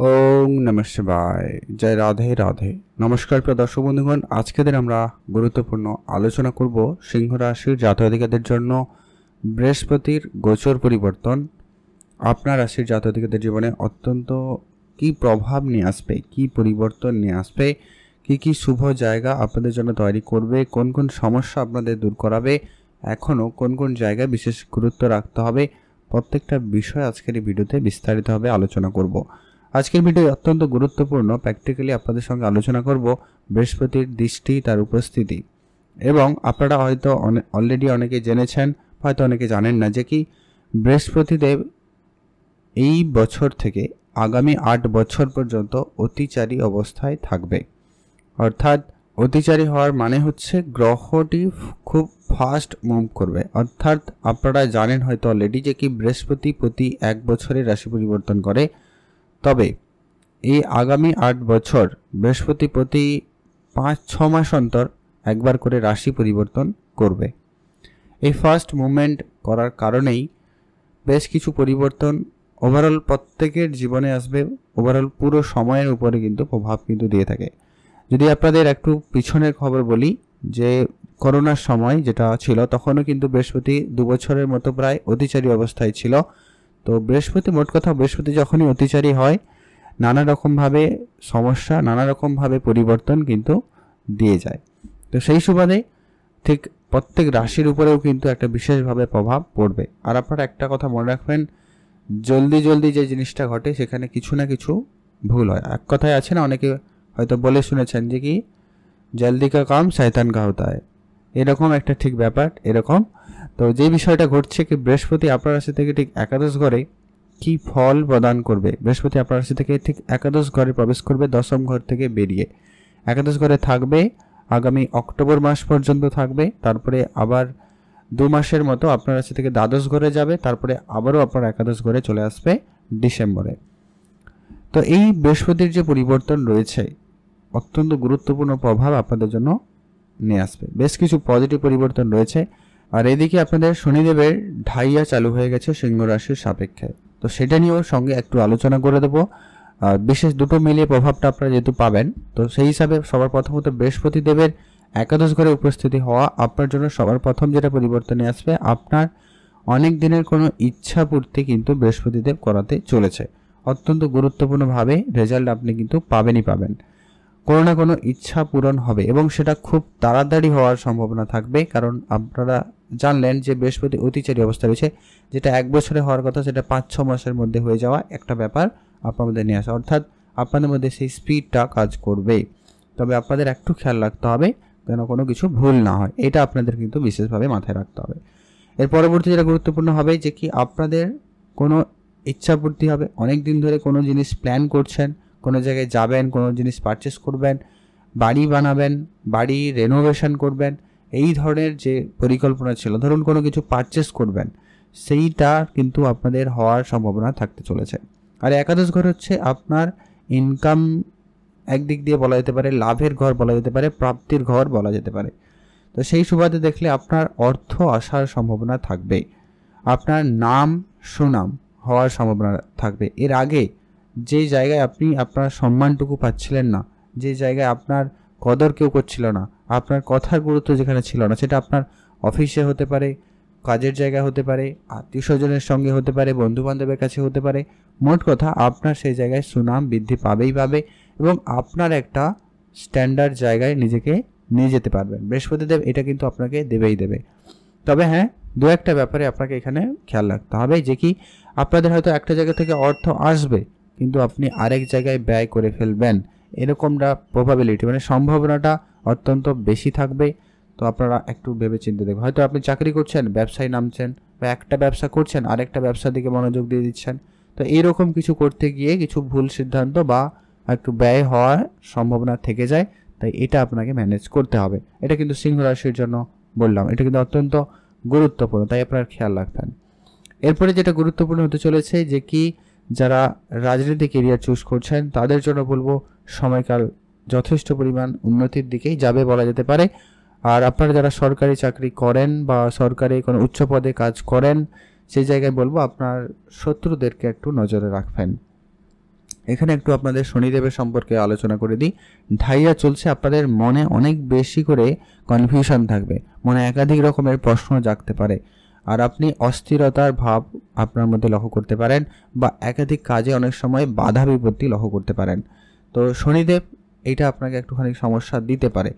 ওং নমঃ শিবায়। জয় রাধে রাধে। নমস্কার প্রিয় দর্শক বন্ধুগণ, আজকে দিন আমরা গুরুত্বপূর্ণ আলোচনা করব সিংহ রাশির জাতক-জাতিকাদের জন্য বৃহস্পতির গোচর পরিবর্তন আপনার রাশির জাতক-জাতিকাদের জীবনে অত্যন্ত কি প্রভাব নিয়ে আসবে, কি পরিবর্তন নিয়ে আসবে, কি শুভ জায়গা আপনাদের জন্য তৈরি করবে, কোন কোন সমস্যা আপনাদের দূর করাবে, এখনও কোন কোন জায়গায় বিশেষ গুরুত্ব রাখতে হবে, প্রত্যেকটা বিষয় আজকের এই ভিডিওতে বিস্তারিতভাবে আলোচনা করব। আজকের ভিডিও অত্যন্ত গুরুত্বপূর্ণ। প্র্যাকটিক্যালি আপনাদের সঙ্গে আলোচনা করব বৃহস্পতির দৃষ্টি, তার উপস্থিতি, এবং আপনারা হয়তো অলরেডি অনেকে জেনেছেন, হয়তো অনেকে জানেন না যে কি বৃহস্পতিদেব এই বছর থেকে আগামী 8 বছর পর্যন্ত অতিচারী অবস্থায় থাকবে। অর্থাৎ অতিচারী হওয়ার মানে হচ্ছে গ্রহটি খুব ফাস্ট মুভ করবে। অর্থাৎ আপনারা জানেন হয়তো অলরেডি যে কি বৃহস্পতি প্রতি 1 বছরে রাশি পরিবর্তন করে, তবে এই আগামী 8 বছর বৃহস্পতি প্রতি 5-6 মাস অন্তর একবার করে রাশি পরিবর্তন করবে। এই ফার্স্ট মুভমেন্ট করার কারণেই বেশ কিছু পরিবর্তন ওভারঅল প্রত্যেকের জীবনে আসবে। ওভারঅল পুরো সময়ের উপরে কিন্তু প্রভাব কিন্তু দিয়ে থাকে। যদি আপনাদের একটু পিছনের খবর বলি, যে করোনার সময় যেটা ছিল তখনও কিন্তু বৃহস্পতি 2 বছরের মতো প্রায় অতিচারী অবস্থায় ছিল। তো বৃহস্পতি, মোট কথা বৃহস্পতি যখনই অতিচারী হয় নানা রকমভাবে সমস্যা, নানা রকমভাবে পরিবর্তন কিন্তু দিয়ে যায়। তো সেই সুবাদে ঠিক প্রত্যেক রাশির উপরেও কিন্তু একটা বিশেষভাবে প্রভাব পড়বে। আর আপনারা একটা কথা মনে রাখবেন, জলদি জলদি যে জিনিসটা ঘটে সেখানে কিছু না কিছু ভুল হয়। এক কথায় আছে না, অনেকে হয়তো বলে শুনেছেন যে কি জলদি কা কাম শয়তান কা হোতা হয়, এরকম একটা ঠিক ব্যাপার এরকম। তো যে বিষয়টা ঘটছে কি বৃহস্পতি আপনার রাশি থেকে ঠিক একাদশ ঘরে কি ফল প্রদান করবে। বৃহস্পতি আপনার রাশি থেকে ঠিক একাদশ ঘরে প্রবেশ করবে, দশম ঘর থেকে বেরিয়ে একাদশ ঘরে থাকবে আগামী অক্টোবর মাস পর্যন্ত থাকবে। তারপরে আবার 2 মাসের মতো আপনার রাশি থেকে দ্বাদশ ঘরে যাবে, তারপরে আবারও আপনার একাদশ ঘরে চলে আসবে ডিসেম্বরে। তো এই বৃহস্পতির যে পরিবর্তন রয়েছে অত্যন্ত গুরুত্বপূর্ণ প্রভাব আপনাদের জন্য নিয়ে আসবে। বেশ কিছু পজিটিভ পরিবর্তন রয়েছে। আর এদিকে আপনাদের শনিদেবের ঢাইয়া চালু হয়ে গেছে সিংহ রাশির সাপেক্ষে, তো সেটা নিয়েও সঙ্গে একটু আলোচনা করে দেবো। বিশেষ দুটো মিলিয়ে প্রভাবটা আপনারা যেহেতু পাবেন, তো সেই হিসাবে সবার প্রথমত বৃহস্পতি দেবের একাদশ ঘরে উপস্থিতি হওয়া আপনার জন্য সবার প্রথম যেটা পরিবর্তনে আসবে, আপনার অনেক দিনের কোনো ইচ্ছা পূর্তি কিন্তু বৃহস্পতিদেব করাতে চলেছে। অত্যন্ত গুরুত্বপূর্ণভাবে রেজাল্ট আপনি কিন্তু পাবেনই পাবেন। কোনো না কোনো ইচ্ছা পূরণ হবে এবং সেটা খুব তাড়াতাড়ি হওয়ার সম্ভাবনা থাকবে। কারণ আপনারা জানলেন যে বৃহস্পতি অতিচারী অবস্থা রয়েছে, যেটা 1 বছরে হওয়ার কথা সেটা 5-6 মাসের মধ্যে হয়ে যাওয়া একটা ব্যাপার আপনাদের নিয়ে আসা। অর্থাৎ আপনাদের মধ্যে সেই স্পিডটা কাজ করবে। তবে আপনাদের একটু খেয়াল রাখতে হবে যেন কোনো কিছু ভুল না হয়, এটা আপনাদের কিন্তু বিশেষভাবে মাথায় রাখতে হবে। এর পরবর্তী যেটা গুরুত্বপূর্ণ হবে যে কি আপনাদের কোনো ইচ্ছা পূর্তি হবে। অনেক দিন ধরে কোনো জিনিস প্ল্যান করছেন, কোনো জায়গায় যাবেন, কোনো জিনিস পারচেস করবেন, বাড়ি বানাবেন, বাড়ি রেনোভেশন করবেন, এই ধরনের যে পরিকল্পনা ছিল, ধরুন কোনো কিছু পারচেস করবেন, সেইটা কিন্তু আপনাদের হওয়ার সম্ভাবনা থাকতে চলেছে। আর একাদশ ঘর হচ্ছে আপনার ইনকাম, একদিক দিয়ে বলা যেতে পারে লাভের ঘর বলা যেতে পারে, প্রাপ্তির ঘর বলা যেতে পারে। তো সেই সুবাদে দেখলে আপনার অর্থ আসার সম্ভাবনা থাকবে, আপনার নাম সুনাম হওয়ার সম্ভাবনা থাকবে। এর আগে যে জায়গায় আপনি আপনার সম্মানটুকু পাচ্ছিলেন না, যে জায়গায় আপনার কদর কেউ করছিল না, আপনার কথার গুরুত্ব যেখানে ছিল না, সেটা আপনার অফিসে হতে পারে, কাজের জায়গায় হতে পারে, আত্মীয় স্বজনের সঙ্গে হতে পারে, বন্ধু বান্ধবের কাছে হতে পারে। মোট কথা আপনার সেই জায়গায় সুনাম বৃদ্ধি পাবেই পাবে এবং আপনার একটা স্ট্যান্ডার্ড জায়গায় নিজেকে নিয়ে যেতে পারবেন। বৃহস্পতিদেব এটা কিন্তু আপনাকে দেবেই দেবে। তবে হ্যাঁ, দু একটা ব্যাপারে আপনাকে এখানে খেয়াল রাখতে হবে যে কি আপনাদের হয়তো একটা জায়গা থেকে অর্থ আসবে কিন্তু আপনি আরেক জায়গায় ব্যয় করে ফেলবেন, এরকমটা প্রবাবিলিটি মানে সম্ভাবনাটা অত্যন্ত বেশি থাকবে। তো আপনারা একটু ভেবে চিন্তে দেখবেন। হয়তো আপনি চাকরি করছেন, ব্যবসায় নামছেন, বা একটা ব্যবসা করছেন আরেকটা ব্যবসার দিকে মনোযোগ দিয়ে দিচ্ছেন, তো এইরকম কিছু করতে গিয়ে কিছু ভুল সিদ্ধান্ত বা একটু ব্যয় হওয়ার সম্ভাবনা থেকে যায়। তাই এটা আপনাকে ম্যানেজ করতে হবে। এটা কিন্তু সিংহ রাশির জন্য বললাম, এটা কিন্তু অত্যন্ত গুরুত্বপূর্ণ, তাই আপনারা খেয়াল রাখবেন। এরপরে যেটা গুরুত্বপূর্ণ হতে চলেছে যে কি যারা রাজনীতি কেরিয়ার চুজ করছেন তাদের জন্য বলবো সময়কাল যথেষ্ট পরিমাণ উন্নতির দিকেই যাবে বলা যেতে পারে। আর আপনারা যারা সরকারি চাকরি করেন বা সরকারি কোনো উচ্চ পদে কাজ করেন, সেই জায়গায় বলবো আপনার শত্রুদেরকে একটু নজরে রাখবেন। এখানে একটু আপনাদের শনিদেবের সম্পর্কে আলোচনা করে দিই। ঢাইয়া চলছে, আপনাদের মনে অনেক বেশি করে কনফিউশন থাকবে, মনে একাধিক রকমের প্রশ্ন জাগতে পারে, আর আপনি অস্থিরতার ভাব আপনার মধ্যে লক্ষ্য করতে পারেন, বা একাধিক কাজে অনেক সময় বাধা বিপত্তি লক্ষ্য করতে পারেন। তো শনিদেব এইটা আপনাকে একটুখানি সমস্যা দিতে পারে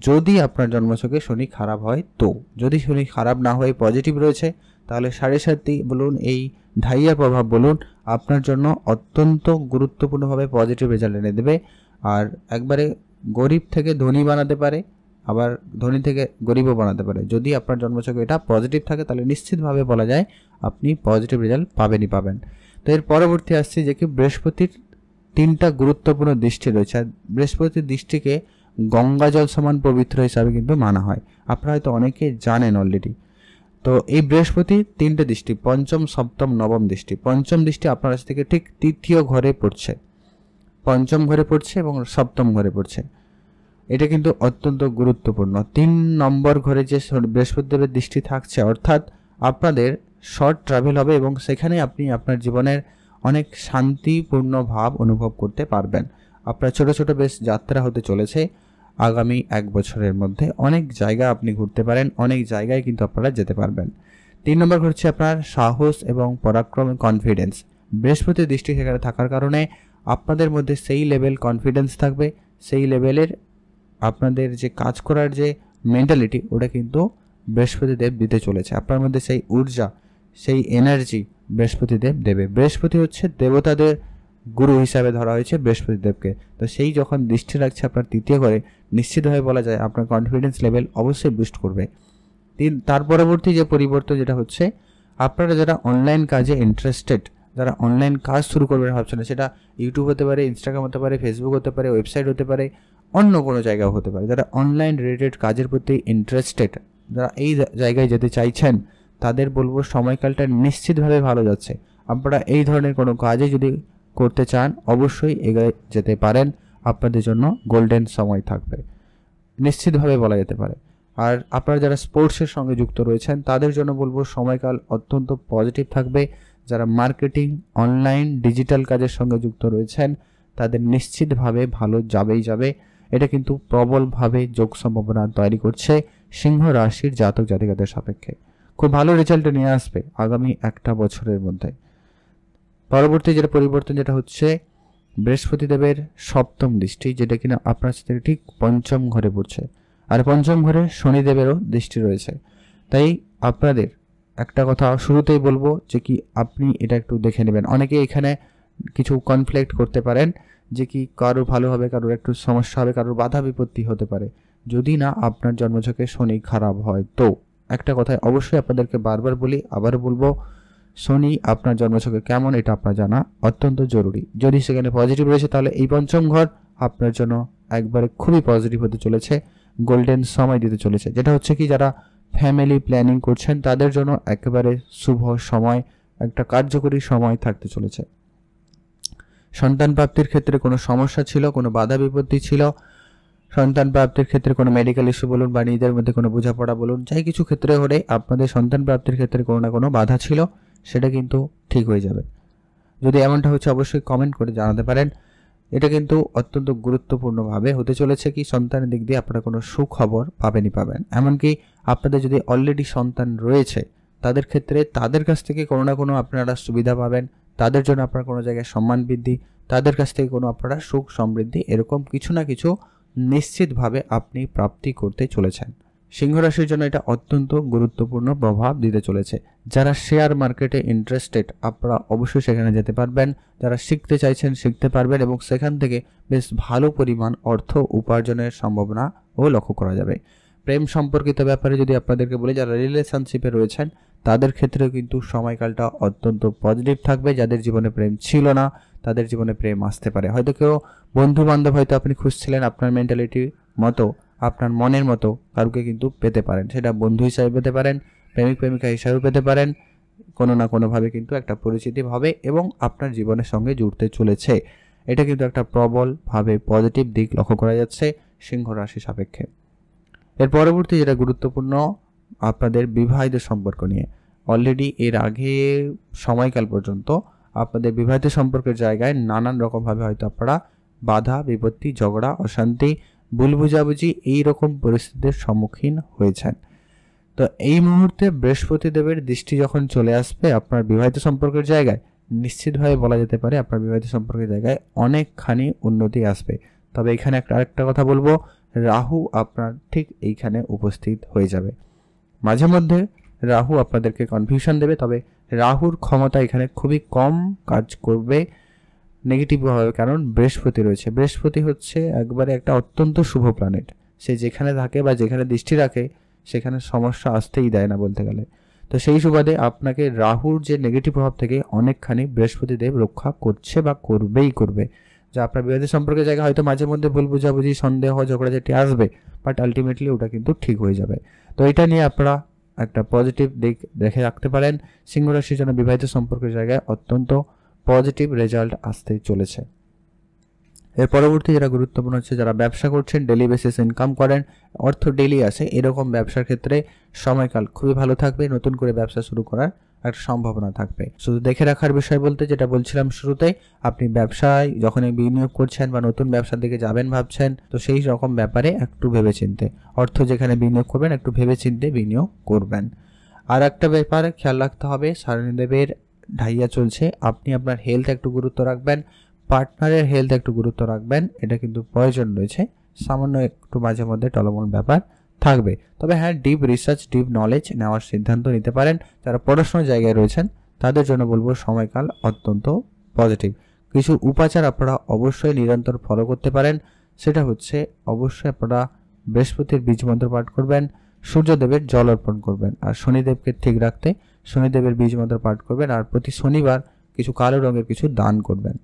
যদি আপনার জন্মছকে শনি খারাপ হয়। তো যদি শনি খারাপ না হয়ে পজিটিভ রয়েছে, তাহলে 7.5 বলুন, এই ঢাইয়ার প্রভাব বলুন, আপনার জন্য অত্যন্ত গুরুত্বপূর্ণভাবে পজিটিভ রেজাল্ট এনে দেবে। আর একবারে গরিব থেকে ধনী বানাতে পারে, আবার ধনী থেকে গরিবও বানাতে পারে। যদি আপনার জন্মছকে এটা পজিটিভ থাকে, তাহলে নিশ্চিতভাবে বলা যায় আপনি পজিটিভ রেজাল্ট পাবেন। তো এর পরবর্তী আসছে যে কি বৃহস্পতির 3টা গুরুত্বপূর্ণ দৃষ্টি রয়েছে। আর বৃহস্পতির দৃষ্টিকে গঙ্গা জল সমান পবিত্র হিসাবে কিন্তু মানা হয়, আপনারা হয়তো অনেকে জানেন অলরেডি। তো এই বৃহস্পতি 3টে দৃষ্টি, পঞ্চম, সপ্তম, নবম দৃষ্টি। পঞ্চম দৃষ্টি আপনার কাছ থেকে ঠিক তৃতীয় ঘরে পড়ছে, পঞ্চম ঘরে পড়ছে এবং সপ্তম ঘরে পড়ছে। এটা কিন্তু অত্যন্ত গুরুত্বপূর্ণ। 3 নম্বর ঘরে যে বৃহস্পতিদেবের দৃষ্টি থাকছে, অর্থাৎ আপনাদের শর্ট ট্রাভেল হবে এবং সেখানে আপনি আপনার জীবনের অনেক শান্তিপূর্ণ ভাব অনুভব করতে পারবেন। আপনার ছোট ছোট বেশ যাত্রা হতে চলেছে আগামী 1 বছরের মধ্যে। অনেক জায়গা আপনি ঘুরতে পারেন, অনেক জায়গায় কিন্তু আপনারা যেতে পারবেন। 3 নম্বর হচ্ছে আপনার সাহস এবং পরাক্রম, কনফিডেন্স। বৃহস্পতির দৃষ্টি সেখানে থাকার কারণে আপনাদের মধ্যে সেই লেভেল কনফিডেন্স থাকবে, সেই লেভেলের আপনাদের যে কাজ করার যে মেন্টালিটি, ওটা কিন্তু বৃহস্পতিদেব দিতে চলেছে। আপনার মধ্যে সেই ঊর্জা, সেই এনার্জি বৃহস্পতিদেব দেবে। বৃহস্পতি হচ্ছে দেবতাদের গুরু হিসাবে ধরা হয়েছে বৃহস্পতিদেবকে। তো সেই যখন দৃষ্টি রাখছে আপনার তৃতীয় ঘরে, নিশ্চিতভাবে বলা যায় আপনার কনফিডেন্স লেভেল অবশ্যই বুস্ট করবে। তার পরবর্তী যে পরিবর্তন যেটা হচ্ছে, আপনারা যারা অনলাইন কাজে ইন্টারেস্টেড, যারা অনলাইন কাজ শুরু করবেন ভাবছেন, সেটা ইউটিউব হতে পারে, ইনস্টাগ্রাম হতে পারে, ফেসবুক হতে পারে, ওয়েবসাইট হতে পারে, অন্য কোনো জায়গাও হতে পারে, যারা অনলাইন রিলেটেড কাজের প্রতি ইন্টারেস্টেড, যারা এই জায়গায় যেতে চাইছেন, তাদের বলবো সময়কালটা নিশ্চিতভাবে ভালো যাচ্ছে। আপনারা এই ধরনের কোনো কাজে যদি করতে চান, অবশ্যই এগিয়ে যেতে পারেন, আপনাদের জন্য গোল্ডেন সময় থাকবে, নিশ্চিতভাবে বলা যেতে পারে। আর আপনারা যারা স্পোর্টসের সঙ্গে যুক্ত রয়েছেন, তাদের জন্য বলবো সময়কাল অত্যন্ত পজিটিভ থাকবে। যারা মার্কেটিং, অনলাইন, ডিজিটাল কাজের সঙ্গে যুক্ত রয়েছেন, তাদের নিশ্চিতভাবে ভালো যাবে। এটা কিন্তু প্রবলভাবে যোগ সম্ভাবনা তৈরি করছে সিংহ রাশির জাতক জাতিকাদের সাপেক্ষে। খুব ভালো রেজাল্ট নিয়ে আসবে আগামী 1 বছরের মধ্যে। পরবর্তী যেটা পরিবর্তন যেটা হচ্ছে, বৃহস্পতিদেবের সপ্তম দৃষ্টি, যেটা কিনা আপনার সাথে ঠিক পঞ্চম ঘরে পড়ছে, আর পঞ্চম ঘরে শনিদেবেরও দৃষ্টি রয়েছে। তাই আপনাদের একটা কথা শুরুতেই বলবো যে কি আপনি এটা একটু দেখে নেবেন। অনেকে এখানে কিছু কনফ্লিক্ট করতে পারেন যে কি কারোর ভালো হবে, কারোর একটু সমস্যা হবে, কারোর বাধা বিপত্তি হতে পারে যদি না আপনার জন্মছকে শনি খারাপ হয়। তো একটা কথায় অবশ্যই আপনাদেরকে বারবার বলি, আবার বলবো, শনি আপনার জন্মছকে কেমন এটা আপনার জানা অত্যন্ত জরুরি। যদি সেখানে পজিটিভ রয়েছে, তাহলে এই পঞ্চম ঘর আপনার জন্য একবারে খুবই পজিটিভ হতে চলেছে, গোল্ডেন সময় দিতে চলেছে। যেটা হচ্ছে কি, যারা ফ্যামিলি প্ল্যানিং করছেন, তাদের জন্য একেবারে শুভ সময়, একটা কার্যকরী সময় থাকতে চলেছে। সন্তান প্রাপ্তির ক্ষেত্রে কোনো সমস্যা ছিল, কোনো বাধা বিপত্তি ছিল, সন্তান প্রাপ্তির ক্ষেত্রে কোনো মেডিকেল ইস্যু বলুন বা নিজেদের মধ্যে কোনো বোঝাপড়া বলুন, যাই কিছু ক্ষেত্রে হলে আপনাদের সন্তান প্রাপ্তির ক্ষেত্রে কোনো না কোনো বাধা ছিল, সেটা কিন্তু ঠিক হয়ে যাবে। যদি এমনটা হচ্ছে, অবশ্যই কমেন্ট করে জানাতে পারেন। এটা কিন্তু অত্যন্ত গুরুত্বপূর্ণভাবে হতে চলেছে কি, সন্তানের দিক দিয়ে আপনারা কোনো সুখবর পাবেন। এমনকি আপনাদের যদি অলরেডি সন্তান রয়েছে, তাদের ক্ষেত্রে তাদের কাছ থেকে কোনো না কোনো আপনারা সুবিধা পাবেন, তাদের জন্য আপনার কোনো জায়গায় সম্মান বৃদ্ধি, তাদের কাছ থেকে কোনো আপনারা সুখ সমৃদ্ধি, এরকম কিছু না কিছু নিশ্চিতভাবে আপনি প্রাপ্তি করতে চলেছেন। সিংহ রাশির জন্য এটা অত্যন্ত গুরুত্বপূর্ণ প্রভাব দিতে চলেছে। যারা শেয়ার মার্কেটে ইন্টারেস্টেড, আপনারা অবশ্যই সেখানে যেতে পারবেন। যারা শিখতে চাইছেন, শিখতে পারবেন এবং সেখান থেকে বেশ ভালো পরিমাণ অর্থ উপার্জনের সম্ভাবনাও লক্ষ্য করা যাবে। প্রেম সম্পর্কিত ব্যাপারে যদি আপনাদেরকে বলি, যারা রিলেশনশিপে রয়েছেন, তাদের ক্ষেত্রেও কিন্তু সময়কালটা অত্যন্ত পজিটিভ থাকবে। যাদের জীবনে প্রেম ছিল না, তাদের জীবনে প্রেম আসতে পারে। হয়তো কেউ বন্ধু বান্ধব হয়তো আপনি খুঁজছিলেন, আপনার মেন্টালিটি মতো, আপনার মনের মতো কাউকে কিন্তু পেতে পারেন। সেটা বন্ধু হিসাবে পেতে পারেন, প্রেমিক প্রেমিকা হিসাবে পেতে পারেন, কোনো না কোনোভাবে কিন্তু একটা পরিচিতি হবে এবং আপনার জীবনের সঙ্গে জুড়তে চলেছে। এটা কিন্তু একটা প্রবলভাবে পজিটিভ দিক লক্ষ্য করা যাচ্ছে সিংহ রাশি সাপেক্ষে। এর পরবর্তী যেটা গুরুত্বপূর্ণ, আপনাদের বিবাহিত সম্পর্ক নিয়ে। অলরেডি এর আগে সময়কাল পর্যন্ত আপনাদের বিবাহিত সম্পর্কের জায়গায় নানান রকমভাবে হয়তো আপনারা বাধা বিপত্তি, ঝগড়া, অশান্তি, ভুল বুঝাবুঝি এইরকম পরিস্থিতির সম্মুখীন হয়েছেন। তো এই মুহূর্তে বৃহস্পতি দেবের দৃষ্টি যখন চলে আসবে আপনার বিবাহিত সম্পর্কের জায়গায়, নিশ্চিতভাবে বলা যেতে পারে আপনার বিবাহিত সম্পর্কের জায়গায় অনেকখানি উন্নতি আসবে। তবে এখানে আরেকটা কথা বলবো, রাহু আপনার ঠিক এইখানে উপস্থিত হয়ে যাবে। মাঝে মধ্যে রাহু আপনাদেরকে কনফিউশন দেবে, তবে রাহুর ক্ষমতা এখানে খুবই কম কাজ করবে নেগেটিভভাবে, কারণ বৃহস্পতি রয়েছে। বৃহস্পতি হচ্ছে একবারে একটা অত্যন্ত শুভ প্ল্যানেট। সে যেখানে থাকে বা যেখানে দৃষ্টি রাখে সেখানে সমস্যা আসতেই দেয় না বলতে গেলে। তো সেই সুবাদে আপনাকে রাহুর যে নেগেটিভ প্রভাব থেকে অনেকখানি বৃহস্পতি দেব রক্ষা করছে বা করবেই করবে। যা আপনার বিবাহিত সম্পর্কের জায়গায় হয়তো মাঝে মধ্যে ভুল বুঝাবুঝি, সন্দেহ, ঝগড়াঝাটি আসবে, বাট আলটিমেটলি ওটা কিন্তু ঠিক হয়ে যাবে। তো এটা নিয়ে আপনারা একটা পজিটিভ দিক দেখে রাখতে পারেন। সিংহ রাশির জন্য বিবাহিত সম্পর্কের জায়গায় অত্যন্ত পজিটিভ রেজাল্ট আসতে চলেছে। এর পরবর্তী যেটা গুরুত্বপূর্ণ হচ্ছে, যারা ব্যবসা করছেন, ডেলি বেসিস ইনকাম করেন, অর্থ ডেলি আসে, এরকম ব্যবসার ক্ষেত্রে সময়কাল খুবই ভালো থাকবে। নতুন করে ব্যবসা শুরু করার একটা সম্ভাবনা থাকবে। শুধু দেখে রাখার বিষয় বলতে যেটা বলছিলাম শুরুতে, আপনি ব্যবসায় যখন বিনিয়োগ করছেন বা নতুন ব্যবসার দিকে যাবেন ভাবছেন, তো সেই রকম ব্যাপারে একটু ভেবেচিন্তে অর্থ যেখানে বিনিয়োগ করবেন একটু ভেবেচিন্তে বিনিয়োগ করবেন। আর একটা ব্যাপার খেয়াল রাখতে হবে, শনিদেবের ঢাইয়া চলছে, আপনি আপনার হেলথ একটু গুরুত্ব রাখবেন, পার্টনারের হেলথ একটু গুরুত্ব রাখবেন, এটা কিন্তু প্রয়োজন রয়েছে। সামান্য একটু মাঝে মধ্যে টলমল ব্যাপার থাকবে, তবে হ্যাঁ ডিপ রিসার্চ, ডিপ নলেজ নেওয়ার সিদ্ধান্ত নিতে পারেন। যারা পড়াশোনার জায়গায় রয়েছেন তাদের জন্য বলবো সময়কাল অত্যন্ত পজিটিভ। কিছু উপাচার আপনারা অবশ্যই নিরন্তর ফলো করতে পারেন, সেটা হচ্ছে অবশ্যই আপনারা বৃহস্পতির বীজ মন্ত্র পাঠ করবেন, সূর্যদেবের জল অর্পণ করবেন, আর শনিদেবকে ঠিক রাখতে শনিদেবের বীজ মন্ত্র পাঠ করবেন, আর প্রতি শনিবার কিছু কালো রঙের কিছু দান করবেন।